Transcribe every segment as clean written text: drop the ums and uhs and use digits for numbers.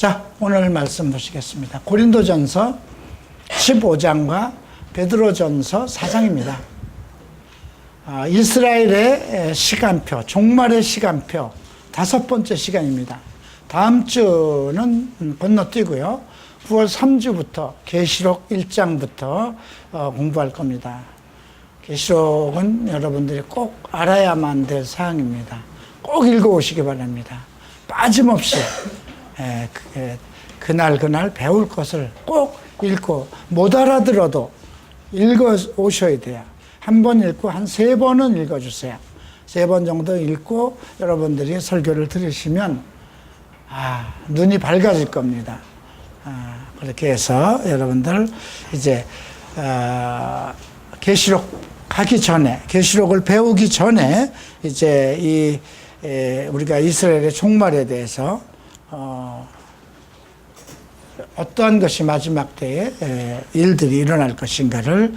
자, 오늘 말씀 보시겠습니다. 고린도전서 15장과 베드로전서 4장입니다. 이스라엘의 시간표, 종말의 시간표 5번째 시간입니다. 다음 주는 건너뛰고요. 9월 3주부터 계시록 1장부터 공부할 겁니다. 계시록은 여러분들이 꼭 알아야만 될 사항입니다. 꼭 읽어오시기 바랍니다. 빠짐없이 그날 배울 것을 꼭 읽고 못 알아들어도 읽어 오셔야 돼요. 한 번 읽고 한 3번은 읽어주세요. 3번 정도 읽고 여러분들이 설교를 들으시면 눈이 밝아질 겁니다. 그렇게 해서 여러분들 이제 계시록 가기 전에, 계시록을 배우기 전에 이제 우리가 이스라엘의 종말에 대해서 어떠한 것이 마지막 때에 일들이 일어날 것인가를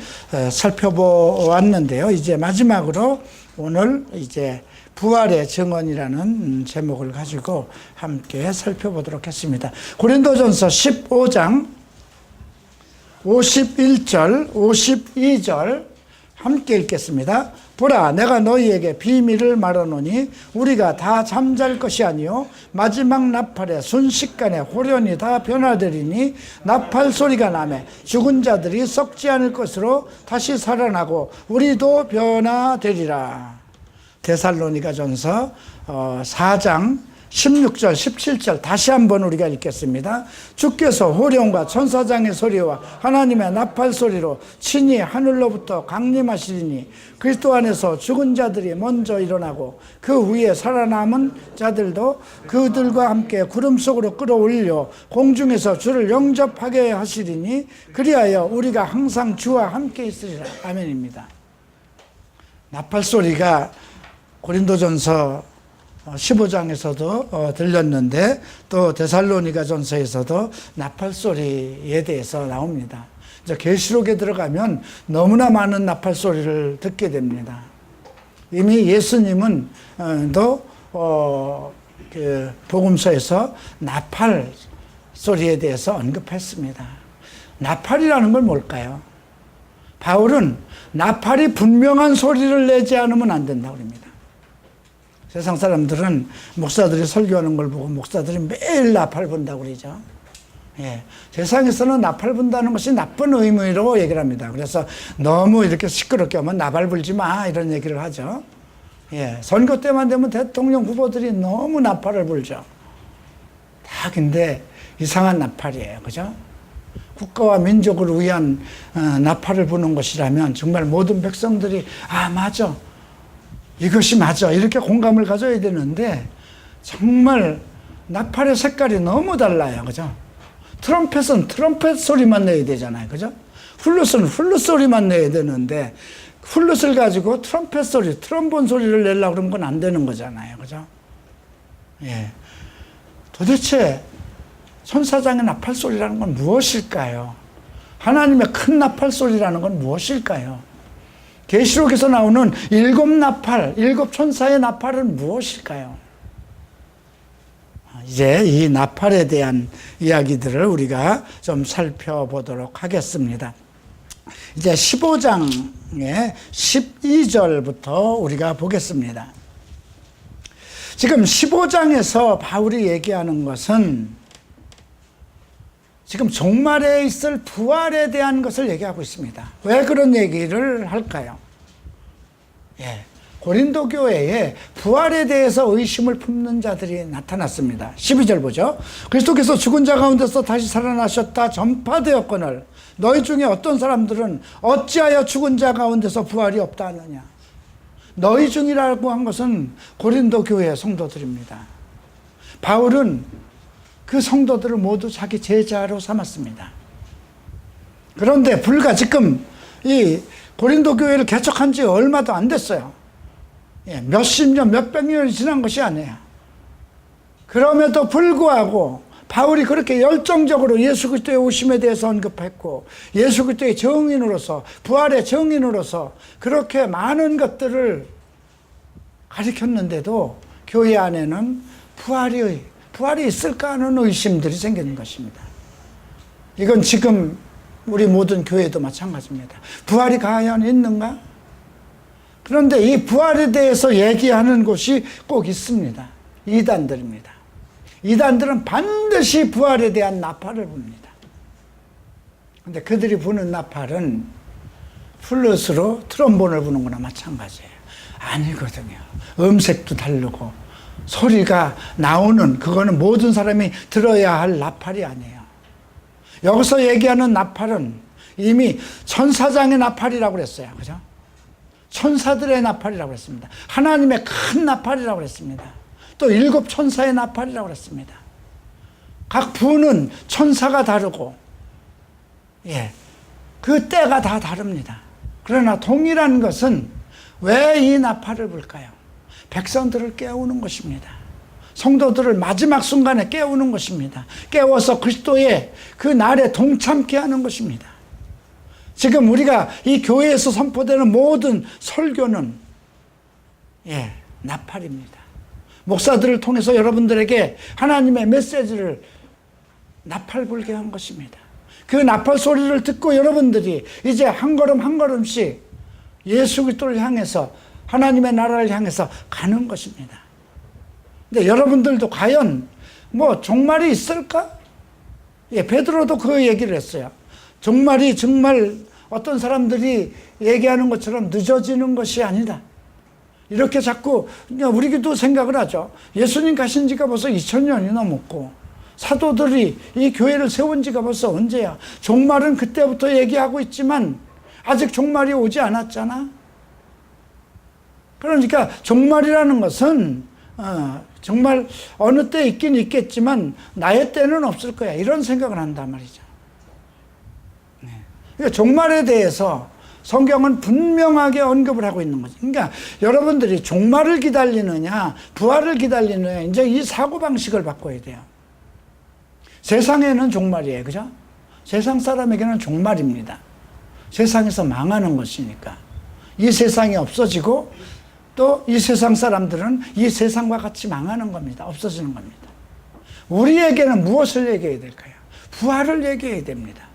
살펴보았는데요. 이제 마지막으로 오늘 이제 부활의 증언이라는 제목을 가지고 함께 살펴보도록 했습니다. 고린도전서 15장 51절, 52절 함께 읽겠습니다. 보라, 내가 너희에게 비밀을 말하노니 우리가 다 잠잘 것이 아니요 마지막 나팔에 순식간에 호련히 다 변화되리니 나팔 소리가 나매 죽은 자들이 썩지 않을 것으로 다시 살아나고 우리도 변화되리라. 데살로니가전서 4장 16절 17절 다시 한번 우리가 읽겠습니다. 주께서 호령과 천사장의 소리와 하나님의 나팔 소리로 친히 하늘로부터 강림하시리니 그리스도 안에서 죽은 자들이 먼저 일어나고 그 후에 살아남은 자들도 그들과 함께 구름 속으로 끌어올려 공중에서 주를 영접하게 하시리니 그리하여 우리가 항상 주와 함께 있으리라. 아멘입니다. 나팔 소리가 고린도전서 15장에서도 들렸는데 또 데살로니가전서에서도 나팔 소리에 대해서 나옵니다. 이제 계시록에 들어가면 너무나 많은 나팔 소리를 듣게 됩니다. 이미 예수님은 그 복음서에서 나팔 소리에 대해서 언급했습니다. 나팔이라는 건 뭘까요? 바울은 나팔이 분명한 소리를 내지 않으면 안 된다고 합니다. 세상 사람들은 목사들이 설교하는 걸 보고 목사들이 매일 나팔 분다고 그러죠. 세상에서는 나팔 분다는 것이 나쁜 의미로 얘기를 합니다. 그래서 너무 이렇게 시끄럽게 하면 나팔 불지 마 이런 얘기를 하죠. 선거 때만 되면 대통령 후보들이 너무 나팔을 불죠. 다 근데 이상한 나팔이에요. 그죠? 국가와 민족을 위한 나팔을 부는 것이라면 정말 모든 백성들이 맞아. 이것이 맞아. 이렇게 공감을 가져야 되는데 정말 나팔의 색깔이 너무 달라요. 그죠? 트럼펫은 트럼펫 소리만 내야 되잖아요. 그죠? 플룻은 플룻 소리만 내야 되는데 플룻을 가지고 트럼펫 소리, 트럼본 소리를 내려고 그러면 그건 안 되는 거잖아요. 그죠? 도대체 천사장의 나팔 소리라는 건 무엇일까요? 하나님의 큰 나팔 소리라는 건 무엇일까요? 계시록에서 나오는 7나팔, 7천사의 나팔은 무엇일까요? 이제 이 나팔에 대한 이야기들을 우리가 좀 살펴보도록 하겠습니다. 이제 15장의 12절부터 우리가 보겠습니다. 지금 15장에서 바울이 얘기하는 것은 지금 종말에 있을 부활에 대한 것을 얘기하고 있습니다. 왜 그런 얘기를 할까요? 고린도 교회에 부활에 대해서 의심을 품는 자들이 나타났습니다. 12절 보죠. 그리스도께서 죽은 자 가운데서 다시 살아나셨다 전파되었거늘 너희 중에 어떤 사람들은 어찌하여 죽은 자 가운데서 부활이 없다 하느냐. 너희 중이라고 한 것은 고린도 교회의 성도들입니다. 바울은 그 성도들을 모두 자기 제자로 삼았습니다. 그런데 불과 지금 이 고린도 교회를 개척한 지 얼마도 안 됐어요. 몇십 년, 몇백 년이 지난 것이 아니에요. 그럼에도 불구하고 바울이 그렇게 열정적으로 예수 그리스도의 오심에 대해서 언급했고 예수 그리스도의 정인으로서 부활의 정인으로서 그렇게 많은 것들을 가르쳤는데도 교회 안에는 부활이 있을까 하는 의심들이 생기는 것입니다. 이건 지금 우리 모든 교회도 마찬가지입니다. 부활이 과연 있는가? 그런데 이 부활에 대해서 얘기하는 곳이 꼭 있습니다. 이단들입니다. 이단들은 반드시 부활에 대한 나팔을 붑니다. 근데 그들이 부는 나팔은 플룻으로 트럼본을 부는 거나 마찬가지예요. 아니거든요. 음색도 다르고 소리가 나오는, 그거는 모든 사람이 들어야 할 나팔이 아니에요. 여기서 얘기하는 나팔은 이미 천사장의 나팔이라고 그랬어요. 그죠? 천사들의 나팔이라고 그랬습니다. 하나님의 큰 나팔이라고 그랬습니다. 또 7 천사의 나팔이라고 그랬습니다. 각 부는 천사가 다르고, 그 때가 다 다릅니다. 그러나 동일한 것은 왜 이 나팔을 불까요? 백성들을 깨우는 것입니다. 성도들을 마지막 순간에 깨우는 것입니다. 깨워서 그리스도의 그 날에 동참케 하는 것입니다. 지금 우리가 이 교회에서 선포되는 모든 설교는 나팔입니다. 목사들을 통해서 여러분들에게 하나님의 메시지를 나팔 불게 한 것입니다. 그 나팔 소리를 듣고 여러분들이 이제 한 걸음 한 걸음씩 예수 그리스도를 향해서, 하나님의 나라를 향해서 가는 것입니다. 근데 여러분들도 과연 종말이 있을까? 베드로도 그 얘기를 했어요. 종말이 정말 어떤 사람들이 얘기하는 것처럼 늦어지는 것이 아니다. 이렇게 자꾸 우리도 생각을 하죠. 예수님 가신 지가 벌써 2000년이 넘었고 사도들이 이 교회를 세운 지가 벌써 언제야. 종말은 그때부터 얘기하고 있지만 아직 종말이 오지 않았잖아. 그러니까 종말이라는 것은 정말 어느 때 있긴 있겠지만 나의 때는 없을 거야, 이런 생각을 한단 말이죠. 그러니까 종말에 대해서 성경은 분명하게 언급을 하고 있는 거죠. 그러니까 여러분들이 종말을 기다리느냐 부활을 기다리느냐, 이제 이 사고방식을 바꿔야 돼요. 세상에는 종말이에요. 그죠? 세상 사람에게는 종말입니다. 세상에서 망하는 것이니까. 이 세상이 없어지고 또 이 세상 사람들은 이 세상과 같이 망하는 겁니다. 없어지는 겁니다. 우리에게는 무엇을 얘기해야 될까요? 부활을 얘기해야 됩니다.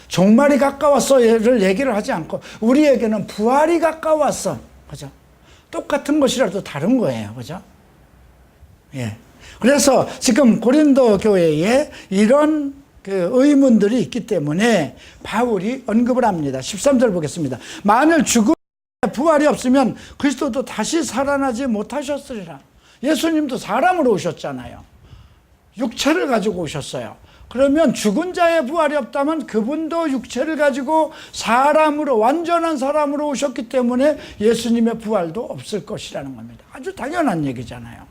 종말이 가까웠어를 얘기를 하지 않고 우리에게는 부활이 가까웠어. 그죠? 똑같은 것이라도 다른 거예요. 그죠? 그래서 지금 고린도 교회에 이런 의문들이 있기 때문에 바울이 언급을 합니다. 13절 보겠습니다. 만일 죽음에 부활이 없으면 그리스도도 다시 살아나지 못하셨으리라. 예수님도 사람으로 오셨잖아요. 육체를 가지고 오셨어요. 그러면 죽은 자의 부활이 없다면 그분도 육체를 가지고 사람으로, 완전한 사람으로 오셨기 때문에 예수님의 부활도 없을 것이라는 겁니다. 아주 당연한 얘기잖아요.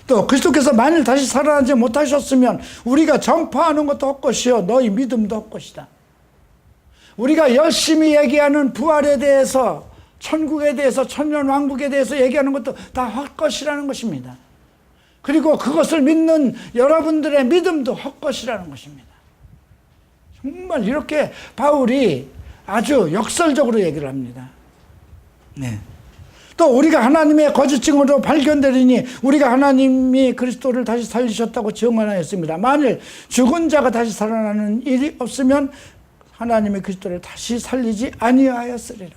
또 그리스도께서 만일 다시 살아나지 못하셨으면 우리가 전파하는 것도 헛것이요 너희 믿음도 헛것이다. 우리가 열심히 얘기하는 부활에 대해서, 천국에 대해서, 천년왕국에 대해서 얘기하는 것도 다 헛것이라는 것입니다. 그리고 그것을 믿는 여러분들의 믿음도 헛것이라는 것입니다. 정말 이렇게 바울이 아주 역설적으로 얘기를 합니다. 또 우리가 하나님의 거짓 증언으로 발견되리니 우리가 하나님이 그리스도를 다시 살리셨다고 증언하였습니다. 만일 죽은 자가 다시 살아나는 일이 없으면 하나님의 그리스도를 다시 살리지 아니하였으리라.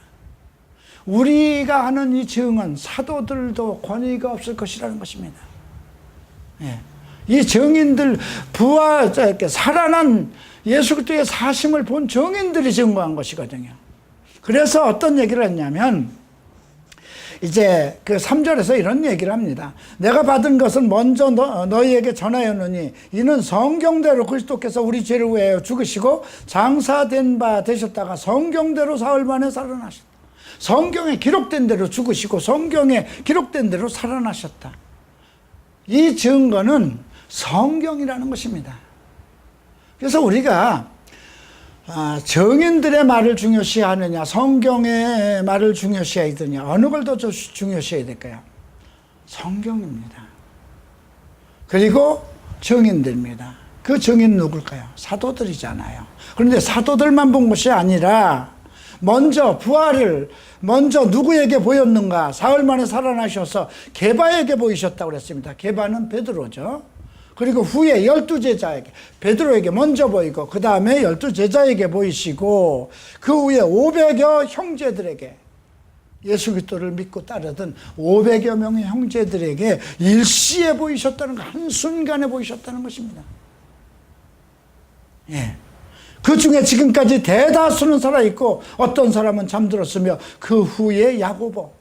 우리가 하는 이 증언, 사도들도 권위가 없을 것이라는 것입니다. 이 증인들, 부활, 살아난 예수 그리스도의 사심을 본 증인들이 증거한 것이거든요. 그래서 어떤 얘기를 했냐면 이제 그 3절에서 이런 얘기를 합니다. 내가 받은 것은 먼저 너희에게 전하였느니 이는 성경대로 그리스도께서 우리 죄를 위하여 죽으시고 장사된 바 되셨다가 성경대로 사흘 만에 살아나셨다. 성경에 기록된 대로 죽으시고 성경에 기록된 대로 살아나셨다. 이 증거는 성경이라는 것입니다. 그래서 우리가 정인들의 말을 중요시하느냐 성경의 말을 중요시해야 되느냐, 어느 걸 더 중요시해야 될까요? 성경입니다. 그리고 정인들입니다. 그 정인 누굴까요? 사도들이잖아요. 그런데 사도들만 본 것이 아니라 먼저 부활을 먼저 누구에게 보였는가? 사흘 만에 살아나셔서 게바에게 보이셨다고 그랬습니다. 게바는 베드로죠. 그리고 후에 12제자에게, 베드로에게 먼저 보이고 그 다음에 12제자에게 보이시고 그 후에 500여 형제들에게, 예수 그리스도를 믿고 따르던 500여 명의 형제들에게 일시에 보이셨다는 거, 한순간에 보이셨다는 것입니다. 예. 그 중에 지금까지 대다수는 살아있고 어떤 사람은 잠들었으며 그 후에 야고보,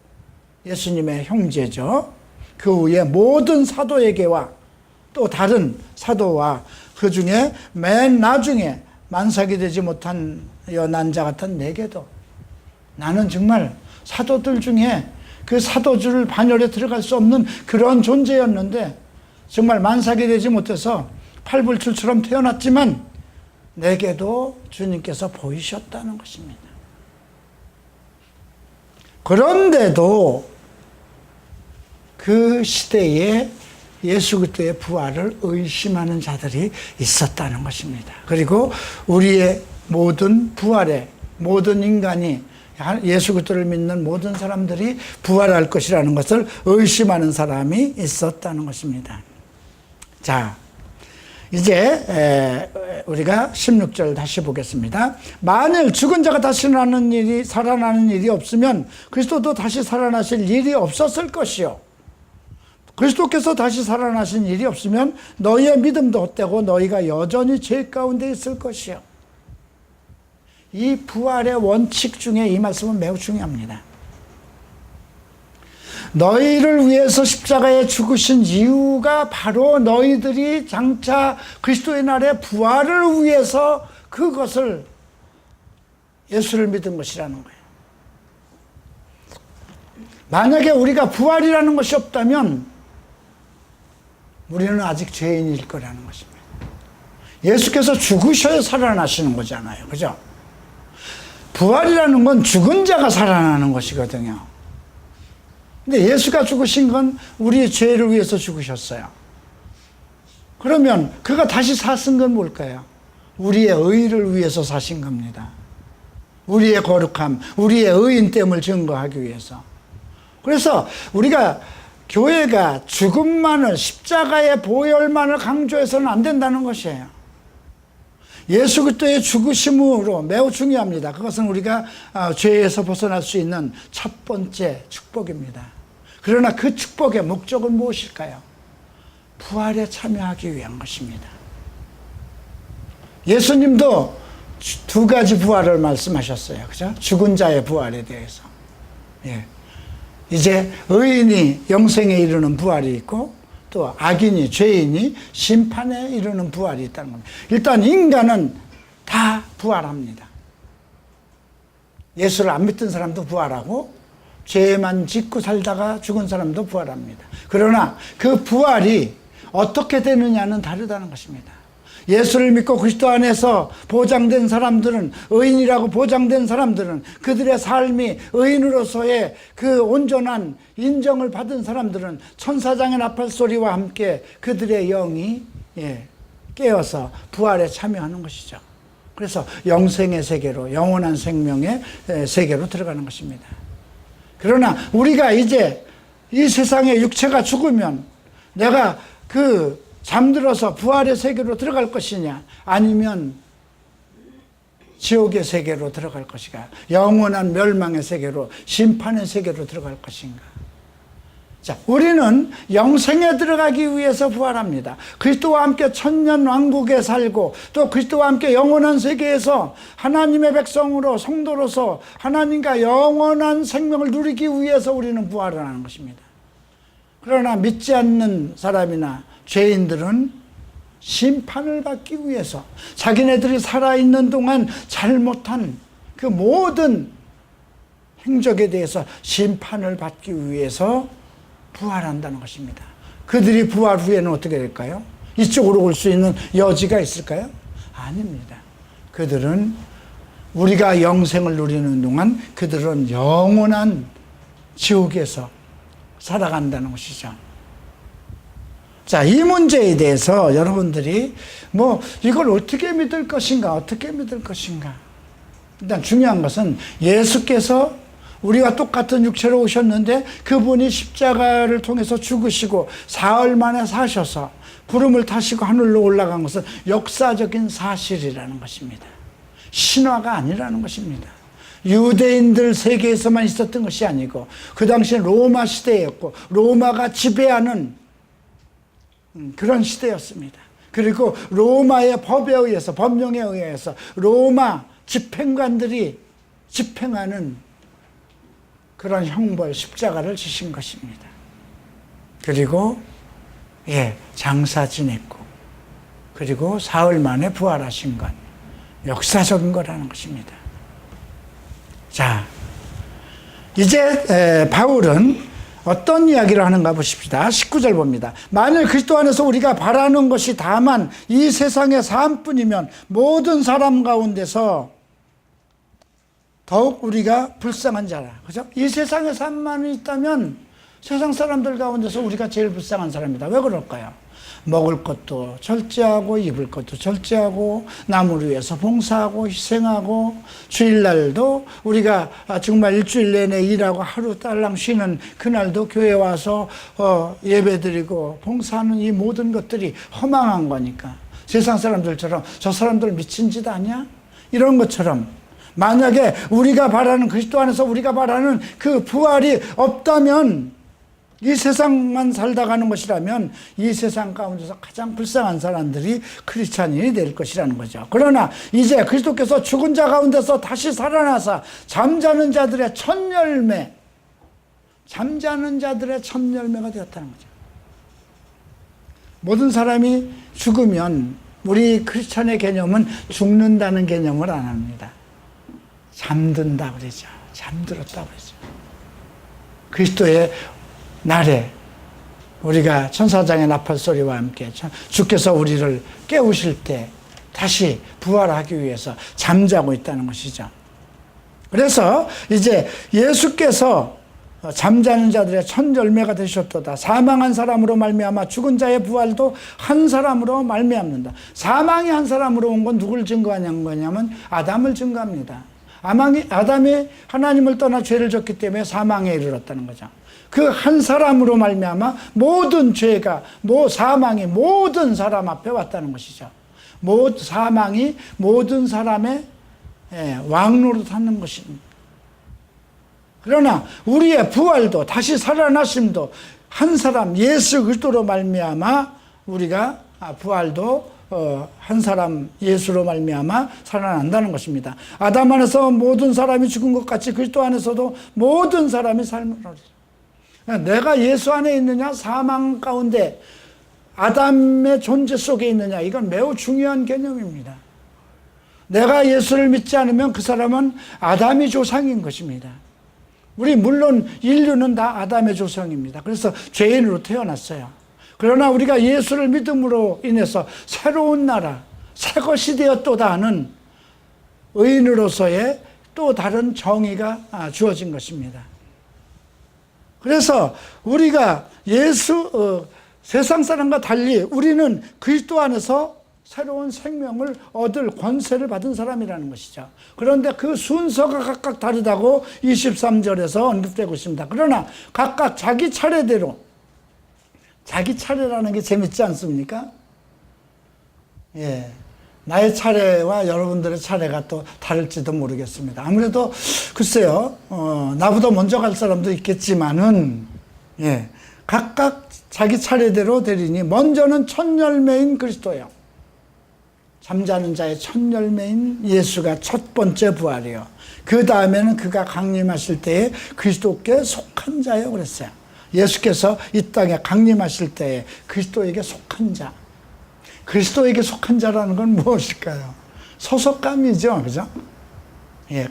예수님의 형제죠. 그 후에 모든 사도에게와 또 다른 사도와 그 중에 맨 나중에 만삭이 되지 못한 난자 같은 내게도, 나는 정말 사도들 중에 그 사도줄 반열에 들어갈 수 없는 그런 존재였는데 정말 만삭이 되지 못해서 팔불출처럼 태어났지만 내게도 주님께서 보이셨다는 것입니다. 그런데도 그 시대에 예수 그리스도의 부활을 의심하는 자들이 있었다는 것입니다. 그리고 우리의 모든 부활에, 모든 인간이, 예수 그리스도를 믿는 모든 사람들이 부활할 것이라는 것을 의심하는 사람이 있었다는 것입니다. 자, 이제 우리가 16절 다시 보겠습니다. 만일 죽은 자가 다시 살아나는 일이 없으면 그리스도도 다시 살아나실 일이 없었을 것이요, 그리스도께서 다시 살아나신 일이 없으면 너희의 믿음도 헛되고 너희가 여전히 죄 가운데 있을 것이요. 이 부활의 원칙 중에 이 말씀은 매우 중요합니다. 너희를 위해서 십자가에 죽으신 이유가 바로 너희들이 장차 그리스도의 날에 부활을 위해서 그것을, 예수를 믿은 것이라는 거예요. 만약에 우리가 부활이라는 것이 없다면 우리는 아직 죄인일 거라는 것입니다. 예수께서 죽으셔야 살아나시는 거잖아요. 그죠? 부활이라는 건 죽은 자가 살아나는 것이거든요. 근데 예수가 죽으신 건 우리의 죄를 위해서 죽으셨어요. 그러면 그가 다시 사신 건 뭘까요? 우리의 의를 위해서 사신 겁니다. 우리의 거룩함, 우리의 의인됨을 증거하기 위해서. 그래서 우리가 교회가 죽음만을, 십자가의 보혈만을 강조해서는 안 된다는 것이에요. 예수 그리스도의 죽으심으로 매우 중요합니다. 그것은 우리가 죄에서 벗어날 수 있는 첫 번째 축복입니다. 그러나 그 축복의 목적은 무엇일까요? 부활에 참여하기 위한 것입니다. 예수님도 두 가지 부활을 말씀하셨어요. 그죠? 죽은 자의 부활에 대해서. 예. 이제 의인이 영생에 이르는 부활이 있고 또 악인이, 죄인이 심판에 이르는 부활이 있다는 겁니다. 일단 인간은 다 부활합니다. 예수를 안 믿던 사람도 부활하고 죄만 짓고 살다가 죽은 사람도 부활합니다. 그러나 그 부활이 어떻게 되느냐는 다르다는 것입니다. 예수를 믿고 그리스도 안에서 보장된 사람들은, 의인이라고 보장된 사람들은, 그들의 삶이 의인으로서의 그 온전한 인정을 받은 사람들은 천사장의 나팔 소리와 함께 그들의 영이 깨어서 부활에 참여하는 것이죠. 그래서 영생의 세계로, 영원한 생명의 세계로 들어가는 것입니다. 그러나 우리가 이제 이 세상의 육체가 죽으면 내가 잠들어서 부활의 세계로 들어갈 것이냐, 아니면 지옥의 세계로 들어갈 것인가, 영원한 멸망의 세계로, 심판의 세계로 들어갈 것인가. 자, 우리는 영생에 들어가기 위해서 부활합니다. 그리스도와 함께 천년 왕국에 살고 또 그리스도와 함께 영원한 세계에서 하나님의 백성으로, 성도로서 하나님과 영원한 생명을 누리기 위해서 우리는 부활을 하는 것입니다. 그러나 믿지 않는 사람이나 죄인들은 심판을 받기 위해서 자기네들이 살아있는 동안 잘못한 그 모든 행적에 대해서 심판을 받기 위해서 부활한다는 것입니다. 그들이 부활 후에는 어떻게 될까요? 이쪽으로 올 수 있는 여지가 있을까요? 아닙니다. 그들은 우리가 영생을 누리는 동안 그들은 영원한 지옥에서 살아간다는 것이죠. 자, 이 문제에 대해서 여러분들이 이걸 어떻게 믿을 것인가, 어떻게 믿을 것인가. 일단 중요한 것은 예수께서 우리가 똑같은 육체로 오셨는데 그분이 십자가를 통해서 죽으시고 사흘 만에 사셔서 구름을 타시고 하늘로 올라간 것은 역사적인 사실이라는 것입니다. 신화가 아니라는 것입니다. 유대인들 세계에서만 있었던 것이 아니고 그 당시엔 로마 시대였고 로마가 지배하는 그런 시대였습니다. 그리고 로마의 법에 의해서, 법령에 의해서 로마 집행관들이 집행하는 그런 형벌, 십자가를 지신 것입니다. 그리고 장사 지냈고 그리고 사흘 만에 부활하신 것, 역사적인 거라는 것입니다. 자, 이제 바울은 어떤 이야기를 하는가 보십시다. 19절 봅니다. 만일 그리스도 안에서 우리가 바라는 것이 다만 이 세상의 삶뿐이면 모든 사람 가운데서 더욱 우리가 불쌍한 자라. 그죠? 이 세상의 삶만 있다면 세상 사람들 가운데서 우리가 제일 불쌍한 사람이다. 왜 그럴까요? 먹을 것도 절제하고 입을 것도 절제하고 남을 위해서 봉사하고 희생하고 주일날도 우리가 정말 일주일 내내 일하고 하루 딸랑 쉬는 그날도 교회 와서 예배드리고 봉사하는 이 모든 것들이 허망한 거니까 세상 사람들처럼 저 사람들 미친 짓 아니야? 이런 것처럼 만약에 우리가 바라는 그리스도 안에서 우리가 바라는 그 부활이 없다면 이 세상만 살다 가는 것이라면 이 세상 가운데서 가장 불쌍한 사람들이 크리스찬인이 될 것이라는 거죠. 그러나 이제 그리스도께서 죽은 자 가운데서 다시 살아나사 잠자는 자들의 첫 열매, 잠자는 자들의 첫 열매가 되었다는 거죠. 모든 사람이 죽으면 우리 크리스찬의 개념은 죽는다는 개념을 안 합니다. 잠든다 그러죠. 잠들었다 그러죠. 그리스도의 날에 우리가 천사장의 나팔 소리와 함께 주께서 우리를 깨우실 때 다시 부활하기 위해서 잠자고 있다는 것이죠. 그래서 이제 예수께서 잠자는 자들의 첫 열매가 되셨도다. 사망한 사람으로 말미암아 죽은 자의 부활도 한 사람으로 말미암는다. 사망이 한 사람으로 온 건 누굴 증거하냐는 거냐면 아담을 증거합니다. 아담이 하나님을 떠나 죄를 졌기 때문에 사망에 이르렀다는 거죠. 그 한 사람으로 말미암아 모든 죄가, 사망이 모든 사람 앞에 왔다는 것이죠. 사망이 모든 사람의 왕노릇 하는 것입니다. 그러나 우리의 부활도 다시 살아나심도 한 사람 예수 그리스도로 말미암아 우리가 부활도 한 사람 예수로 말미암아 살아난다는 것입니다. 아담 안에서 모든 사람이 죽은 것 같이 그리스도 안에서도 모든 사람이 삶을 얻으리라. 내가 예수 안에 있느냐 사망 가운데 아담의 존재 속에 있느냐, 이건 매우 중요한 개념입니다. 내가 예수를 믿지 않으면 그 사람은 아담의 조상인 것입니다. 우리 물론 인류는 다 아담의 조상입니다. 그래서 죄인으로 태어났어요. 그러나 우리가 예수를 믿음으로 인해서 새로운 나라, 새 것이 되었도다 하는 의인으로서의 또 다른 정의가 주어진 것입니다. 그래서 우리가 세상 사람과 달리 우리는 그리스도 안에서 새로운 생명을 얻을 권세를 받은 사람이라는 것이죠. 그런데 그 순서가 각각 다르다고 23절에서 언급되고 있습니다. 그러나 각각 자기 차례대로, 자기 차례라는 게 재밌지 않습니까? 나의 차례와 여러분들의 차례가 또 다를지도 모르겠습니다. 아무래도 글쎄요, 나보다 먼저 갈 사람도 있겠지만은, 각각 자기 차례대로 되리니 먼저는 첫 열매인 그리스도요. 잠자는 자의 첫 열매인 예수가 첫 번째 부활이요. 그 다음에는 그가 강림하실 때에 그리스도께 속한 자요 그랬어요. 예수께서 이 땅에 강림하실 때에 그리스도에게 속한 자. 그리스도에게 속한 자라는 건 무엇일까요? 소속감이죠. 그죠?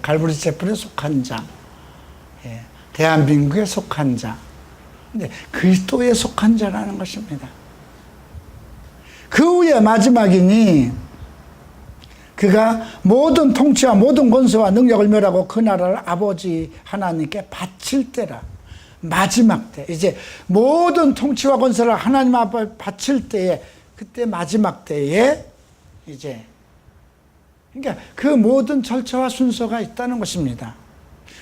갈보리 채플에 속한 자. 대한민국에 속한 자. 근데 그리스도에 속한 자라는 것입니다. 그 후에 마지막이니 그가 모든 통치와 모든 권세와 능력을 멸하고 그 나라를 아버지 하나님께 바칠 때라. 마지막 때, 이제 모든 통치와 권세를 하나님 앞에 바칠 때에, 그때 마지막 때에 이제 그러니까 그 모든 절차와 순서가 있다는 것입니다.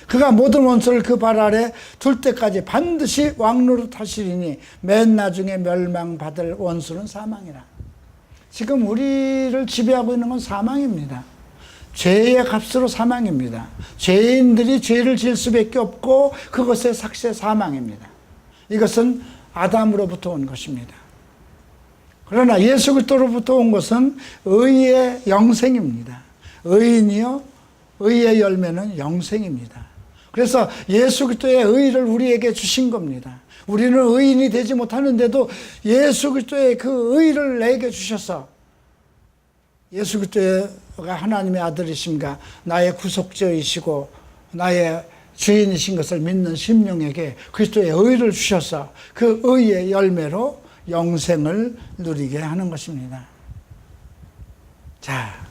그가 모든 원수를 그 발 아래 둘 때까지 반드시 왕노릇 하시리니 맨 나중에 멸망받을 원수는 사망이라. 지금 우리를 지배하고 있는 건 사망입니다. 죄의 값으로 사망입니다. 죄인들이 죄를 지을 수밖에 없고 그것의 삭제 사망입니다. 이것은 아담으로부터 온 것입니다. 그러나 예수 그리스도로부터 온 것은 의의 영생입니다. 의인이요 의의 열매는 영생입니다. 그래서 예수 그리스도의 의를 우리에게 주신 겁니다. 우리는 의인이 되지 못하는데도 예수 그리스도의 그 의를 내게 주셔서 예수 그리스도가 하나님의 아들이심과 나의 구속자이시고 나의 주인이신 것을 믿는 심령에게 그리스도의 의를 주셔서 그 의의 열매로 영생을 누리게 하는 것입니다. 자,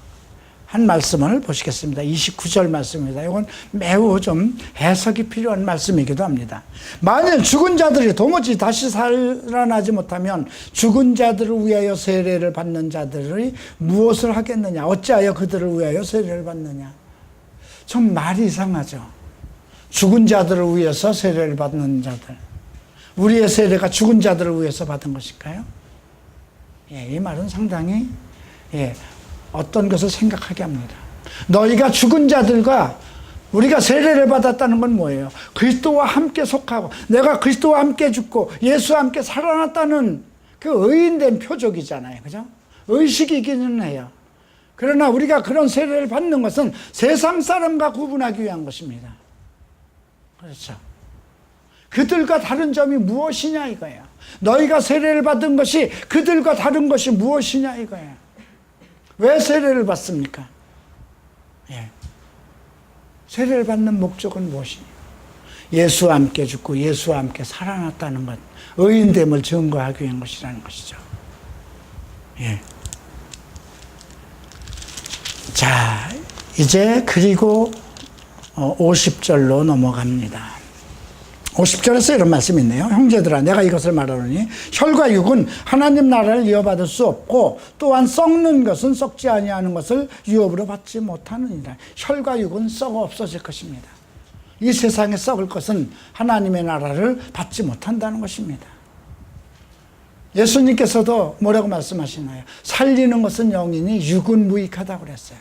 한 말씀을 보시겠습니다. 29절 말씀입니다. 이건 매우 좀 해석이 필요한 말씀이기도 합니다. 만일 죽은 자들이 도무지 다시 살아나지 못하면 죽은 자들을 위하여 세례를 받는 자들이 무엇을 하겠느냐? 어찌하여 그들을 위하여 세례를 받느냐? 좀 말이 이상하죠. 죽은 자들을 위해서 세례를 받는 자들. 우리의 세례가 죽은 자들을 위해서 받은 것일까요? 예, 이 말은 상당히 어떤 것을 생각하게 합니다. 너희가 죽은 자들과 우리가 세례를 받았다는 건 뭐예요? 그리스도와 함께 속하고 내가 그리스도와 함께 죽고 예수와 함께 살아났다는 그 의인된 표적이잖아요. 그죠? 의식이기는 해요. 그러나 우리가 그런 세례를 받는 것은 세상 사람과 구분하기 위한 것입니다. 그렇죠. 그들과 다른 점이 무엇이냐 이거예요. 너희가 세례를 받은 것이 그들과 다른 것이 무엇이냐 이거예요. 왜 세례를 받습니까? 예. 세례를 받는 목적은 무엇이냐? 예수와 함께 죽고 예수와 함께 살아났다는 것, 의인됨을 증거하기 위한 것이라는 것이죠. 예. 자, 이제 그리고 50절로 넘어갑니다. 50절에서 이런 말씀이 있네요. 형제들아 내가 이것을 말하노니 혈과 육은 하나님 나라를 이어받을 수 없고 또한 썩는 것은 썩지 아니하는 것을 유업으로 받지 못하느니라. 혈과 육은 썩어 없어질 것입니다. 이 세상에 썩을 것은 하나님의 나라를 받지 못한다는 것입니다. 예수님께서도 뭐라고 말씀하시나요? 살리는 것은 영이니 육은 무익하다고 그랬어요.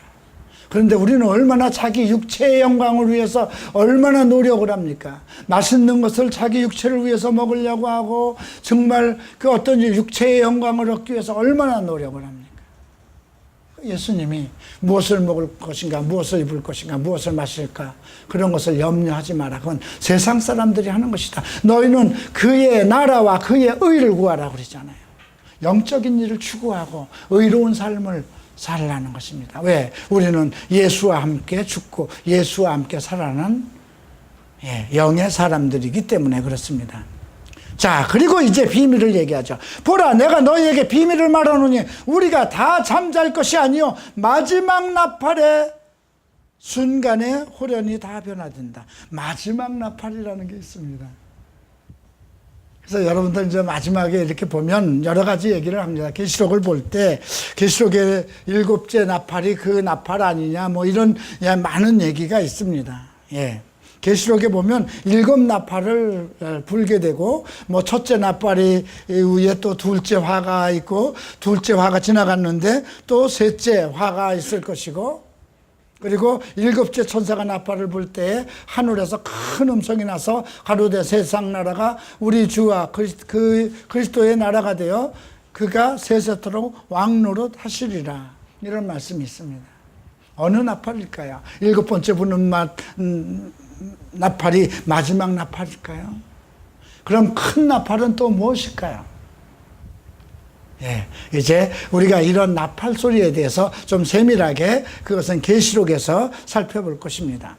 그런데 우리는 얼마나 자기 육체의 영광을 위해서 얼마나 노력을 합니까? 맛있는 것을 자기 육체를 위해서 먹으려고 하고 정말 그 어떤 육체의 영광을 얻기 위해서 얼마나 노력을 합니까? 예수님이 무엇을 먹을 것인가, 무엇을 입을 것인가, 무엇을 마실까 그런 것을 염려하지 마라. 그건 세상 사람들이 하는 것이다. 너희는 그의 나라와 그의 의를 구하라 그러잖아요. 영적인 일을 추구하고 의로운 삶을 살라는 것입니다. 왜? 우리는 예수와 함께 죽고 예수와 함께 살아난 영의 사람들이기 때문에 그렇습니다. 자, 그리고 이제 비밀을 얘기하죠. 보라, 내가 너희에게 비밀을 말하노니 우리가 다 잠잘 것이 아니요 마지막 나팔의 순간에 호련히 다 변화된다. 마지막 나팔이라는 게 있습니다. 그래서 여러분들 이제 마지막에 이렇게 보면 여러 가지 얘기를 합니다. 계시록을 볼 때 계시록의 7째 나팔이 그 나팔 아니냐 뭐 이런 많은 얘기가 있습니다. 예. 계시록에 보면 7 나팔을 불게 되고 뭐 첫째 나팔이 위에 또 둘째 화가 있고 둘째 화가 지나갔는데 또 셋째 화가 있을 것이고 그리고 7째 천사가 나팔을 불 때에 하늘에서 큰 음성이 나서 가로되 세상 나라가 우리 주와 그리스도의 나라가 되어 그가 세세토록 왕노릇 하시리라. 이런 말씀이 있습니다. 어느 나팔일까요? 7번째 부는 나팔이 마지막 나팔일까요? 그럼 큰 나팔은 또 무엇일까요? 예, 이제 우리가 이런 나팔 소리에 대해서 좀 세밀하게 그것은 계시록에서 살펴볼 것입니다.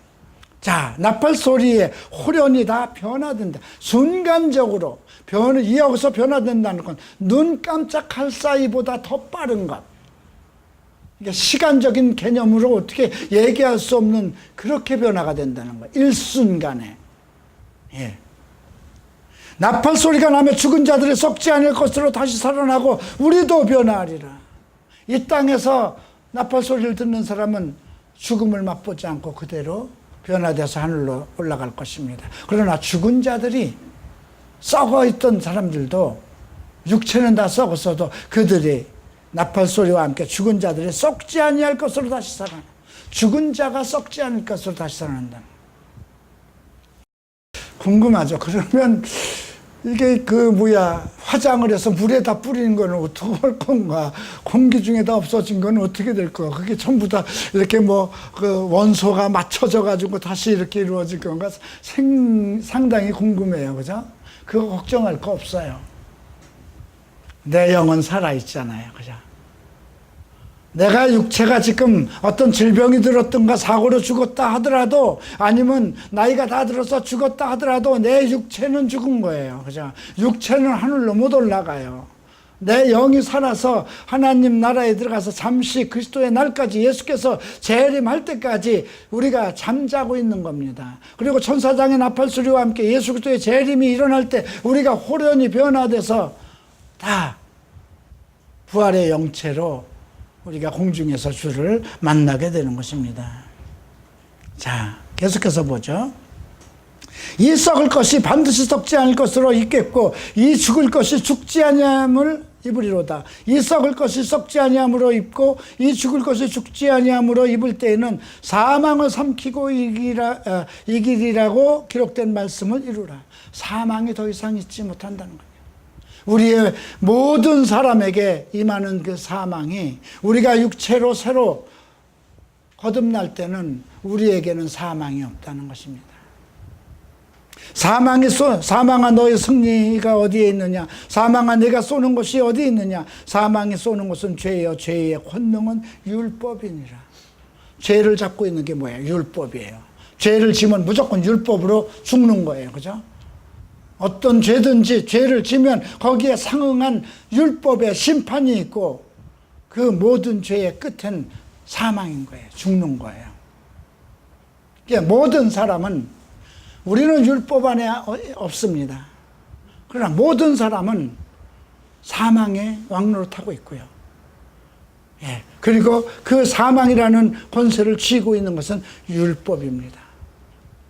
자, 나팔 소리에 호련이 다 변화된다. 순간적으로 여기서 변화된다는 건 눈 깜짝할 사이보다 더 빠른 것. 그러니까 시간적인 개념으로 어떻게 얘기할 수 없는 그렇게 변화가 된다는 거예요. 일순간에. 예. 나팔 소리가 나면 죽은 자들이 썩지 않을 것으로 다시 살아나고 우리도 변화하리라. 이 땅에서 나팔 소리를 듣는 사람은 죽음을 맛보지 않고 그대로 변화돼서 하늘로 올라갈 것입니다. 그러나 죽은 자들이 썩어있던 사람들도 육체는 다 썩었어도 그들이 나팔 소리와 함께 죽은 자들이 썩지 아니할 것으로 다시 살아나. 죽은 자가 썩지 않을 것으로 다시 살아난다. 궁금하죠? 그러면 이게 화장을 해서 물에다 뿌리는 거는 어떻게 할 건가? 공기 중에다 없어진 건 어떻게 될 거야? 그게 전부 다 이렇게 원소가 맞춰져 가지고 다시 이렇게 이루어질 건가? 상당히 궁금해요. 그죠? 그거 걱정할 거 없어요. 내 영은 살아있잖아요. 그죠? 내가 육체가 지금 어떤 질병이 들었던가 사고로 죽었다 하더라도 아니면 나이가 다 들어서 죽었다 하더라도 내 육체는 죽은 거예요. 그죠? 육체는 하늘로 못 올라가요. 내 영이 살아서 하나님 나라에 들어가서 잠시 그리스도의 날까지 예수께서 재림할 때까지 우리가 잠자고 있는 겁니다. 그리고 천사장의 나팔 소리와 함께 예수 그리스도의 재림이 일어날 때 우리가 호련히 변화돼서 다 부활의 영체로 우리가 공중에서 주를 만나게 되는 것입니다. 자, 계속해서 보죠. 이 썩을 것이 반드시 썩지 않을 것으로 입겠고 이 죽을 것이 죽지 아니함을 입으리로다. 이 썩을 것이 썩지 아니함으로 입고 이 죽을 것이 죽지 아니함으로 입을 때에는 사망을 삼키고 이기리라고 기록된 말씀을 이루라. 사망이 더 이상 있지 못한다는 거예요. 우리의 모든 사람에게 임하는 그 사망이 우리가 육체로 새로 거듭날 때는 우리에게는 사망이 없다는 것입니다. 사망아 너의 승리가 어디에 있느냐? 사망아 내가 쏘는 것이 어디에 있느냐? 사망이 쏘는 것은 죄요 죄의 권능은 율법이니라. 죄를 잡고 있는 게 뭐예요? 율법이에요. 죄를 지면 무조건 율법으로 죽는 거예요. 그죠? 어떤 죄든지 죄를 지면 거기에 상응한 율법의 심판이 있고 그 모든 죄의 끝은 사망인 거예요. 죽는 거예요. 그러니까 모든 사람은 우리는 율법 안에 없습니다. 그러나 모든 사람은 사망의 왕로를 타고 있고요. 예. 그리고 그 사망이라는 권세를 쥐고 있는 것은 율법입니다.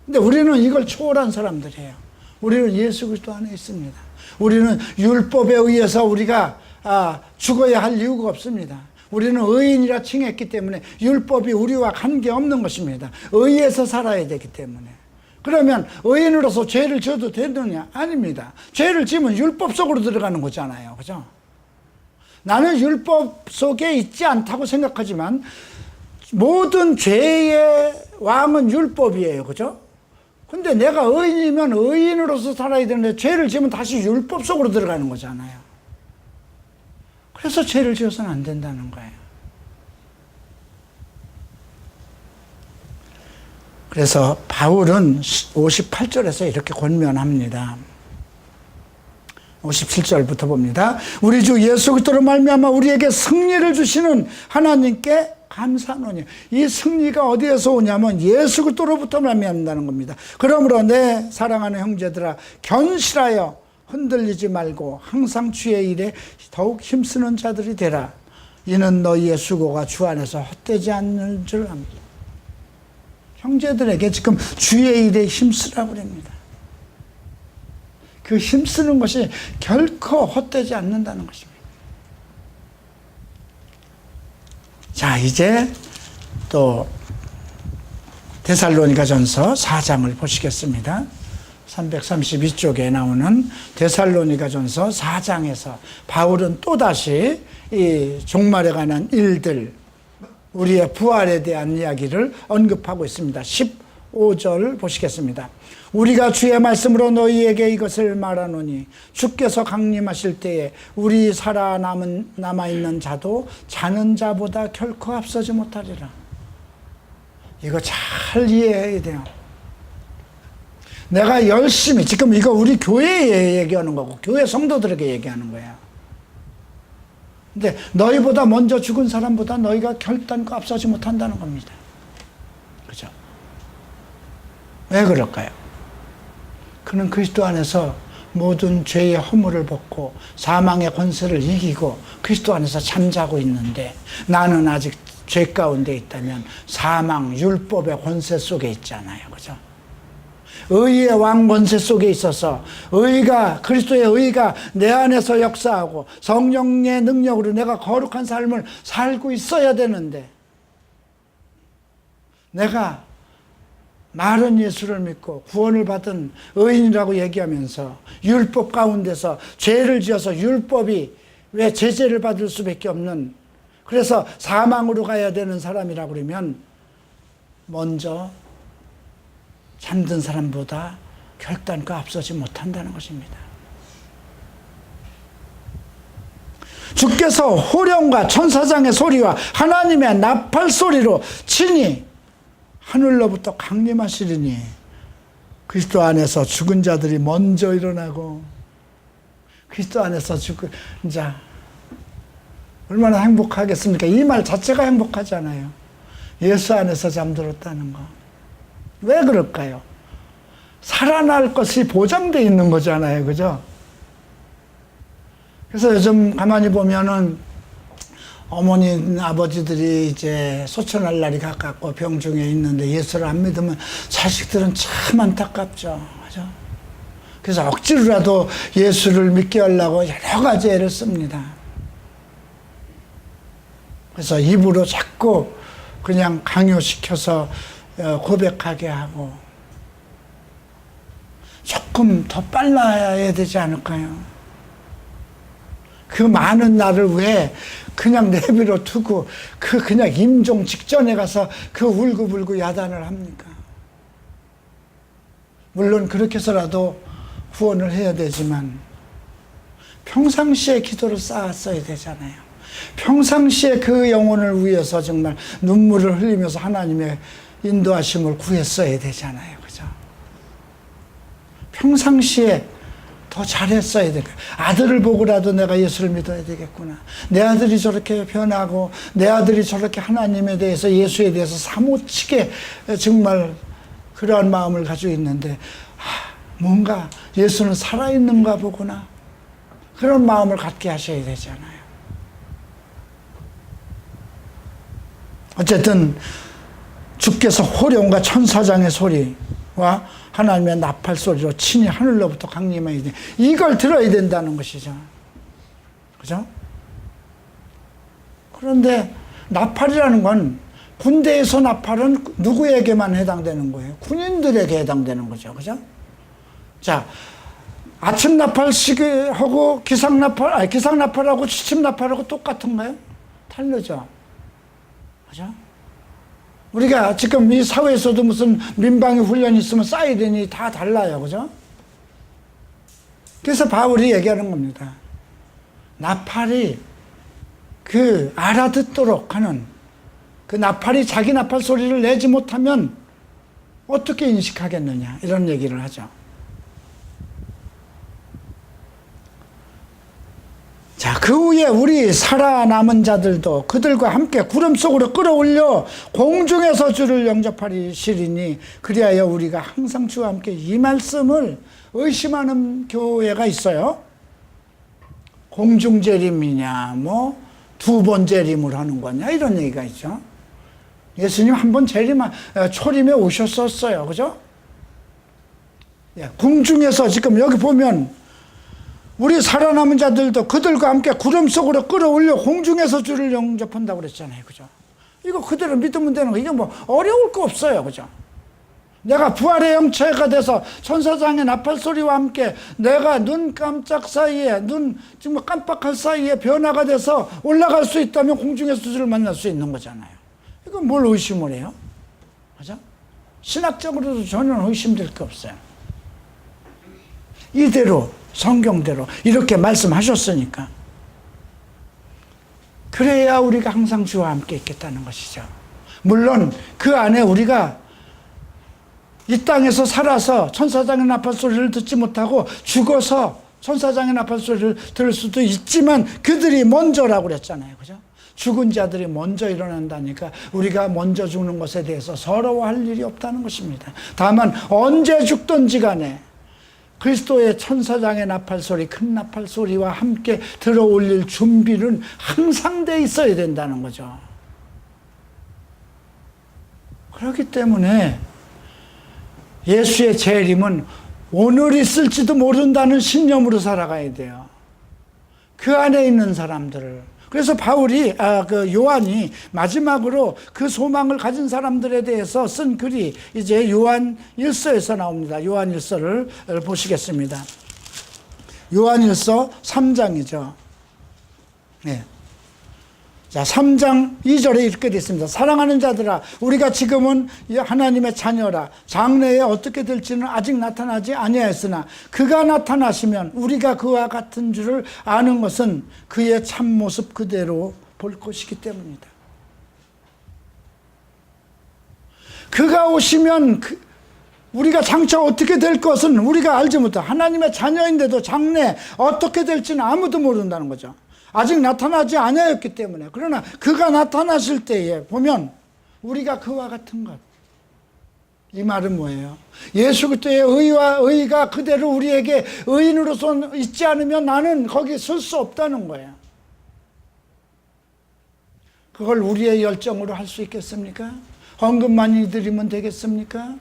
근데 우리는 이걸 초월한 사람들이에요. 우리는 예수 그리스도 안에 있습니다. 우리는 율법에 의해서 우리가 죽어야 할 이유가 없습니다. 우리는 의인이라 칭했기 때문에 율법이 우리와 관계없는 것입니다. 의에서 살아야 되기 때문에. 그러면 의인으로서 죄를 지어도 되느냐? 아닙니다. 죄를 지으면 율법 속으로 들어가는 거잖아요. 그죠? 나는 율법 속에 있지 않다고 생각하지만 모든 죄의 왕은 율법이에요. 그죠? 근데 내가 의인이면 의인으로서 살아야 되는데 죄를 지으면 다시 율법 속으로 들어가는 거잖아요. 그래서 죄를 지어서는 안 된다는 거예요. 그래서 바울은 58절에서 이렇게 권면합니다. 57절부터 봅니다. 우리 주 예수 그리스도로 말미암아 우리에게 승리를 주시는 하나님께 감사하노니. 이 승리가 어디에서 오냐면 예수 그리스도로부터 말미암는다는 겁니다. 그러므로 내 사랑하는 형제들아 견실하여 흔들리지 말고 항상 주의 일에 더욱 힘쓰는 자들이 되라. 이는 너희의 수고가 주 안에서 헛되지 않는 줄 압니다. 형제들에게 지금 주의 일에 힘쓰라고 그럽니다. 그 힘쓰는 것이 결코 헛되지 않는다는 것입니다. 자, 이제 또 데살로니가전서 4장을 보시겠습니다. 332쪽에 나오는 데살로니가전서 4장에서 바울은 또다시 이 종말에 관한 일들, 우리의 부활에 대한 이야기를 언급하고 있습니다. 15절 보시겠습니다. 우리가 주의 말씀으로 너희에게 이것을 말하노니 주께서 강림하실 때에 우리 남아있는 자도 자는 자보다 결코 앞서지 못하리라. 이거 잘 이해해야 돼요. 내가 열심히, 지금 이거 우리 교회에 얘기하는 거고 교회 성도들에게 얘기하는 거예요. 근데 너희보다 먼저 죽은 사람보다 너희가 결단코 앞서지 못한다는 겁니다. 그죠? 왜 그럴까요? 그는 그리스도 안에서 모든 죄의 허물을 벗고 사망의 권세를 이기고 그리스도 안에서 잠자고 있는데 나는 아직 죄 가운데 있다면 사망, 율법의 권세 속에 있잖아요. 그죠? 의의 왕 권세 속에 있어서 그리스도의 의가 내 안에서 역사하고 성령의 능력으로 내가 거룩한 삶을 살고 있어야 되는데, 내가 말은 예수를 믿고 구원을 받은 의인이라고 얘기하면서 율법 가운데서 죄를 지어서 율법이 왜 제재를 받을 수밖에 없는, 그래서 사망으로 가야 되는 사람이라고 그러면 먼저 잠든 사람보다 결단코 앞서지 못한다는 것입니다. 주께서 호령과 천사장의 소리와 하나님의 나팔 소리로 친히 하늘로부터 강림하시리니 그리스도 안에서 죽은 자들이 먼저 일어나고, 그리스도 안에서 죽은 자 얼마나 행복하겠습니까? 이 말 자체가 행복하잖아요. 예수 안에서 잠들었다는 거. 왜 그럴까요? 살아날 것이 보장되어 있는 거잖아요. 그죠? 그래서 요즘 가만히 보면은 어머니, 아버지들이 이제 소천할 날이 가깝고 병중에 있는데 예수를 안 믿으면 자식들은 참 안타깝죠. 그죠? 그래서 억지로라도 예수를 믿게 하려고 여러 가지 애를 씁니다. 그래서 입으로 자꾸 그냥 강요시켜서 고백하게 하고, 조금 더 빨라야 되지 않을까요? 그 많은 날을 왜 그냥 내버려 두고 그냥 임종 직전에 가서 울고불고 야단을 합니까? 물론 그렇게 해서라도 구원을 해야 되지만 평상시에 기도를 쌓았어야 되잖아요. 평상시에 그 영혼을 위해서 정말 눈물을 흘리면서 하나님의 인도하심을 구했어야 되잖아요. 그죠? 평상시에 더 잘했어야 될 거예요. 아들을 보고라도 내가 예수를 믿어야 되겠구나. 내 아들이 저렇게 변하고 내 아들이 저렇게 하나님에 대해서, 예수에 대해서 사모치게 정말 그러한 마음을 가지고 있는데 뭔가 예수는 살아있는가 보구나. 그런 마음을 갖게 하셔야 되잖아요. 어쨌든 주께서 호령과 천사장의 소리와 하나님의 나팔 소리로 친히 하늘로부터 강림해야 돼. 이걸 들어야 된다는 것이죠. 그죠? 그런데 나팔이라는 건, 군대에서 나팔은 누구에게만 해당되는 거예요? 군인들에게 해당되는 거죠. 그죠? 자, 아침 나팔 시기하고 기상나팔하고 취침나팔하고 똑같은가요? 다르죠. 그죠? 우리가 지금 이 사회에서도 무슨 민방위 훈련이 있으면 사이렌이 다 달라요. 그죠? 그래서 바울이 얘기하는 겁니다. 나팔이 알아듣도록 하는, 나팔이 자기 나팔 소리를 내지 못하면 어떻게 인식하겠느냐, 이런 얘기를 하죠. 자, 그 후에 우리 살아남은 자들도 그들과 함께 구름 속으로 끌어올려 공중에서 주를 영접하시리니 그리하여 우리가 항상 주와 함께, 이 말씀을 의심하는 교회가 있어요. 공중재림이냐, 두 번 재림을 하는 거냐, 이런 얘기가 있죠. 예수님 한 번 초림에 오셨었어요. 그죠? 궁중에서 지금 여기 보면 우리 살아남은 자들도 그들과 함께 구름 속으로 끌어올려 공중에서 주를 영접한다고 그랬잖아요. 그죠? 이거 그대로 믿으면 되는 거, 이게 어려울 거 없어요. 그죠? 내가 부활의 형체가 돼서 천사장의 나팔 소리와 함께 내가 눈 깜짝 사이에, 정말 깜빡할 사이에 변화가 돼서 올라갈 수 있다면 공중에서 주를 만날 수 있는 거잖아요. 이건 뭘 의심을 해요? 그죠? 신학적으로도 전혀 의심될 게 없어요. 이대로 성경대로 이렇게 말씀하셨으니까 그래야 우리가 항상 주와 함께 있겠다는 것이죠. 물론 그 안에 우리가 이 땅에서 살아서 천사장의 나팔 소리를 듣지 못하고 죽어서 천사장의 나팔 소리를 들을 수도 있지만 그들이 먼저라고 그랬잖아요. 그죠? 죽은 자들이 먼저 일어난다니까 우리가 먼저 죽는 것에 대해서 서러워할 일이 없다는 것입니다. 다만 언제 죽든지 간에 그리스도의 천사장의 나팔 소리, 큰 나팔 소리와 함께 들어올릴 준비는 항상 돼 있어야 된다는 거죠. 그렇기 때문에 예수의 재림은 오늘 있을지도 모른다는 신념으로 살아가야 돼요. 그 안에 있는 사람들을. 그래서 요한이 마지막으로 그 소망을 가진 사람들에 대해서 쓴 글이 이제 요한 1서에서 나옵니다. 요한 1서를 보시겠습니다. 요한 1서 3장이죠. 네. 자, 3장 2절에 이렇게 되어 있습니다. 사랑하는 자들아, 우리가 지금은 하나님의 자녀라. 장래에 어떻게 될지는 아직 나타나지 아니하였으나 그가 나타나시면 우리가 그와 같은 줄을 아는 것은 그의 참모습 그대로 볼 것이기 때문이다. 그가 오시면 우리가 장차 어떻게 될 것은 우리가 알지 못해. 하나님의 자녀인데도 장래 어떻게 될지는 아무도 모른다는 거죠. 아직 나타나지 않았기 때문에. 그러나 그가 나타나실 때에 보면 우리가 그와 같은 것. 이 말은 뭐예요? 예수 그리스도의 의가 그대로 우리에게 의인으로서 있지 않으면 나는 거기 설 수 없다는 거예요. 그걸 우리의 열정으로 할 수 있겠습니까? 헌금 많이 드리면 되겠습니까?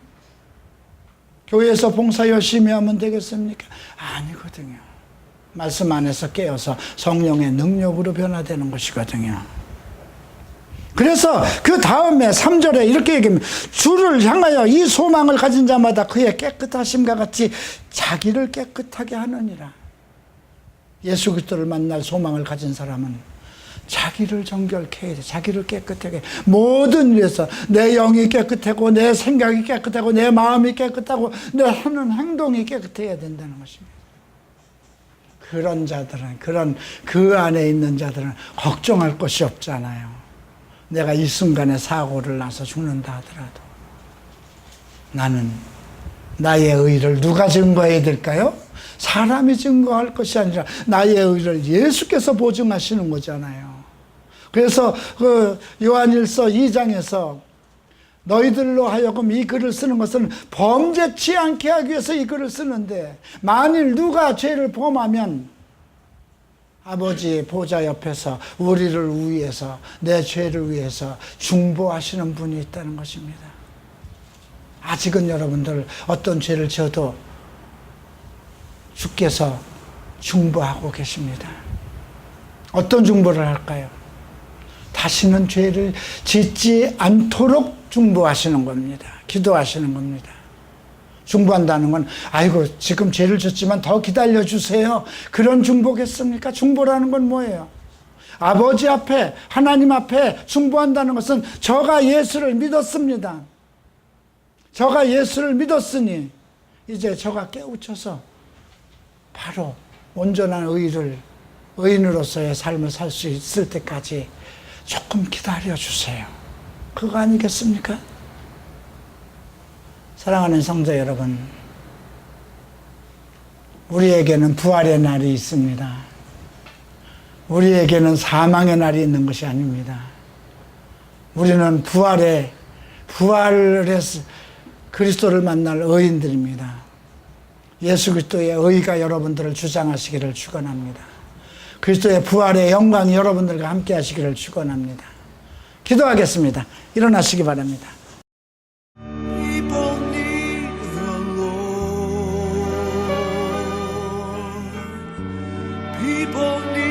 교회에서 봉사 열심히 하면 되겠습니까? 아니거든요. 말씀 안에서 깨어서 성령의 능력으로 변화되는 것이거든요. 그래서 그 다음에 3절에 이렇게 얘기합니다. 주를 향하여 이 소망을 가진 자마다 그의 깨끗하심과 같이 자기를 깨끗하게 하느니라. 예수 그리스도를 만날 소망을 가진 사람은 자기를 정결케 해야 돼. 자기를 깨끗하게. 모든 일에서 내 영이 깨끗하고 내 생각이 깨끗하고 내 마음이 깨끗하고 내 하는 행동이 깨끗해야 된다는 것입니다. 그런 자들은, 그 안에 있는 자들은 걱정할 것이 없잖아요. 내가 이 순간에 사고를 나서 죽는다 하더라도 나는 나의 의를 누가 증거해야 될까요? 사람이 증거할 것이 아니라 나의 의를 예수께서 보증하시는 거잖아요. 그래서 요한일서 2장에서 너희들로 하여금 이 글을 쓰는 것은 범죄치 않게 하기 위해서 이 글을 쓰는데 만일 누가 죄를 범하면 아버지의 보좌 옆에서 우리를 위해서 내 죄를 위해서 중보하시는 분이 있다는 것입니다. 아직은 여러분들 어떤 죄를 지어도 주께서 중보하고 계십니다. 어떤 중보를 할까요? 다시는 죄를 짓지 않도록 중보하시는 겁니다. 기도하시는 겁니다. 중보한다는 건 아이고 지금 죄를 졌지만 더 기다려주세요. 그런 중보겠습니까? 중보라는 건 뭐예요? 아버지 앞에 하나님 앞에 중보한다는 것은 저가 예수를 믿었습니다. 저가 예수를 믿었으니 이제 저가 깨우쳐서 바로 온전한 의인으로서의 삶을 살 수 있을 때까지 조금 기다려주세요. 그거 아니겠습니까? 사랑하는 성도 여러분, 우리에게는 부활의 날이 있습니다. 우리에게는 사망의 날이 있는 것이 아닙니다. 우리는 부활해서 그리스도를 만날 의인들입니다. 예수 그리스도의 의가 여러분들을 주장하시기를 축원합니다. 그리스도의 부활의 영광이 여러분들과 함께 하시기를 축원합니다. 기도하겠습니다. 일어나시기 바랍니다. People need the Lord. People need